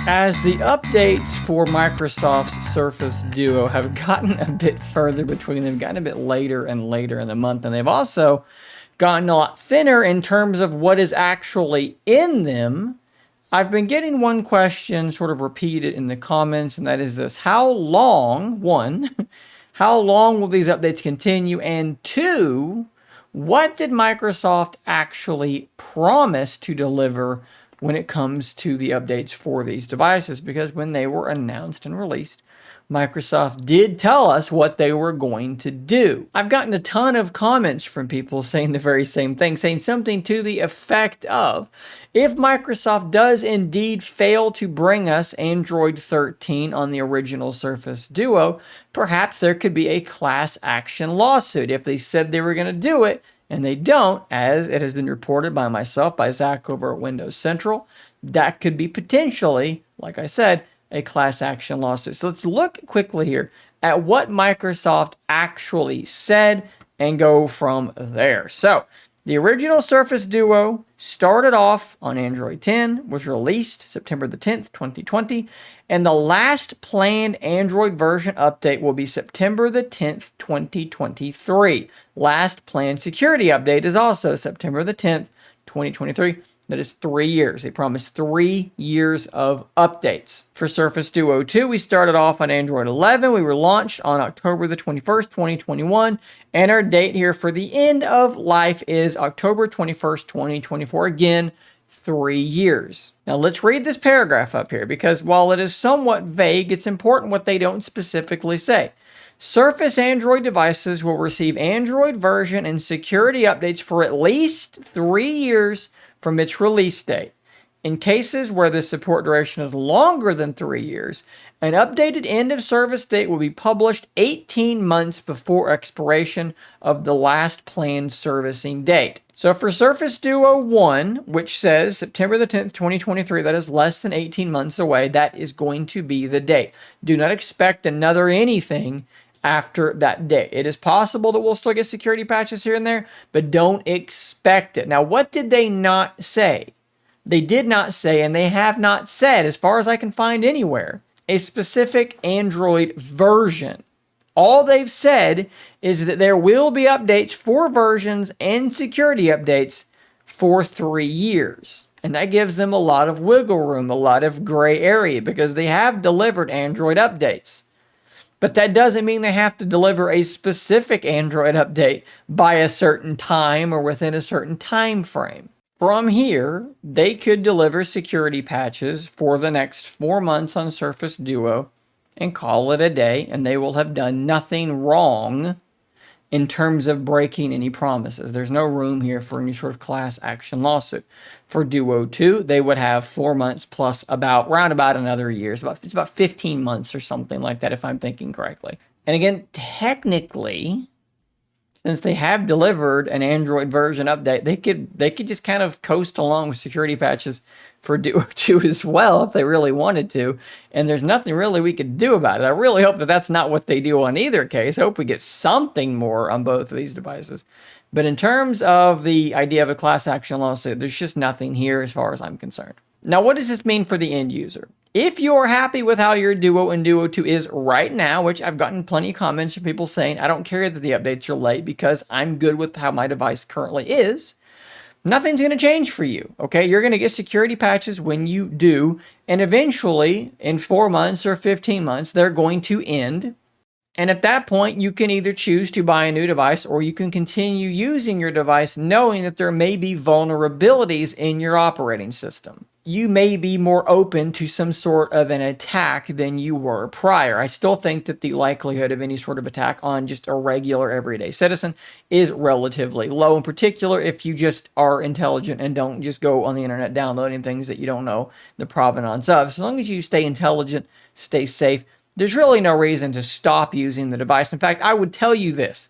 As the updates for Microsoft's Surface Duo have gotten a bit further between them, gotten a bit later and later in the month, and they've also gotten a lot thinner in terms of what is actually in them, I've been getting one question sort of repeated in the comments, and that is this: how long, one, how long will these updates continue? And two, what did Microsoft actually promise to deliver when it comes to the updates for these devices? Because when they were announced and released, Microsoft did tell us what they were going to do. I've gotten a ton of comments from people saying the very same thing, saying something to the effect of, if Microsoft does indeed fail to bring us Android 13 on the original Surface Duo, perhaps there could be a class action lawsuit. If they said they were going to do it, and they don't, as it has been reported by myself, by Zach over at Windows Central, that could be potentially, like I said, a class action lawsuit. So let's look quickly here at what Microsoft actually said and go from there. So the original Surface Duo started off on Android 10, was released September the 10th, 2020, and the last planned Android version update will be September the 10th, 2023. Last planned security update is also September the 10th, 2023. That is 3 years. They promised 3 years of updates. For Surface Duo 2, we started off on Android 11. We were launched on October the 21st, 2021. And our date here for the end of life is October 21st, 2024. Again, 3 years. Now let's read this paragraph up here, because while it is somewhat vague, it's important what they don't specifically say. Surface Android devices will receive Android version and security updates for at least 3 years from its release date. In cases where the support duration is longer than 3 years, an updated end of service date will be published 18 months before expiration of the last planned servicing date. So for Surface Duo 1, which says September the 10th, 2023, that is less than 18 months away, that is going to be the date. Do not expect another anything after that date. It is possible that we'll still get security patches here and there, but don't expect it. Now, what did they not say? They did not say, and they have not said, as far as I can find anywhere, a specific Android version. All they've said is that there will be updates for versions and security updates for 3 years. And that gives them a lot of wiggle room, a lot of gray area, because they have delivered Android updates. But that doesn't mean they have to deliver a specific Android update by a certain time or within a certain time frame. From here, they could deliver security patches for the next 4 months on Surface Duo and call it a day, and they will have done nothing wrong in terms of breaking any promises. There's no room here for any sort of class action lawsuit. For Duo 2, they would have 4 months plus round about another year. It's about 15 months or something like that, if I'm thinking correctly. And again, technically, since they have delivered an Android version update, they could just kind of coast along with security patches for Duo 2 as well if they really wanted to, and there's nothing really we could do about it. I really hope that that's not what they do on either case. I hope we get something more on both of these devices. But in terms of the idea of a class action lawsuit, there's just nothing here as far as I'm concerned. Now, what does this mean for the end user? If you're happy with how your Duo and Duo 2 is right now, which I've gotten plenty of comments from people saying, I don't care that the updates are late because I'm good with how my device currently is, nothing's going to change for you, okay? You're going to get security patches when you do, and eventually, in 4 months or 15 months, they're going to end. And at that point, you can either choose to buy a new device, or you can continue using your device knowing that there may be vulnerabilities in your operating system. You may be more open to some sort of an attack than you were prior. I still think that the likelihood of any sort of attack on just a regular everyday citizen is relatively low, in particular if you just are intelligent and don't just go on the internet downloading things that you don't know the provenance of. As long as you stay intelligent, stay safe, there's really no reason to stop using the device. In fact, I would tell you this.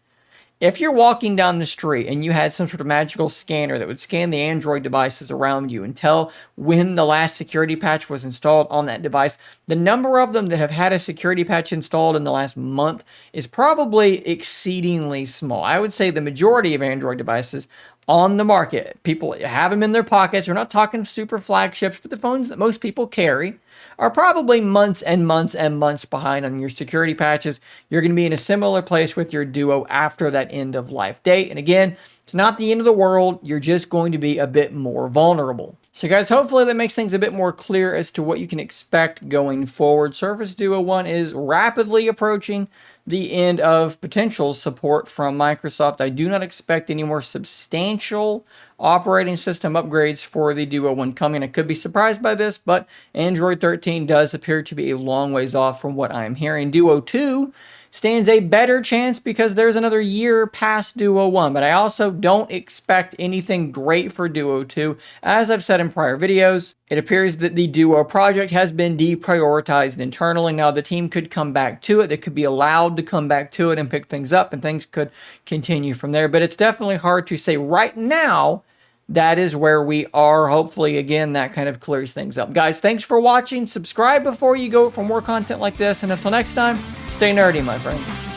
If you're walking down the street and you had some sort of magical scanner that would scan the Android devices around you and tell when the last security patch was installed on that device, the number of them that have had a security patch installed in the last month is probably exceedingly small. I would say the majority of Android devices on the market. People have them in their pockets. We're not talking super flagships, but the phones that most people carry are probably months and months and months behind on your security patches. You're going to be in a similar place with your Duo after that end of life date. And again, it's not the end of the world. You're just going to be a bit more vulnerable. So guys, hopefully that makes things a bit more clear as to what you can expect going forward. Surface Duo 1 is rapidly approaching the end of potential support from Microsoft. I do not expect any more substantial operating system upgrades for the Duo 1 coming. I could be surprised by this, but Android 13 does appear to be a long ways off from what I'm hearing. Duo 2 stands a better chance because there's another year past Duo 1, but I also don't expect anything great for Duo 2. As I've said in prior videos, it appears that the Duo project has been deprioritized internally. Now, the team could come back to it. They could be allowed to come back to it and pick things up, and things could continue from there. But it's definitely hard to say right now. That is where we are. Hopefully, again, that kind of clears things up. Guys, thanks for watching. Subscribe before you go for more content like this. And until next time, stay nerdy, my friends.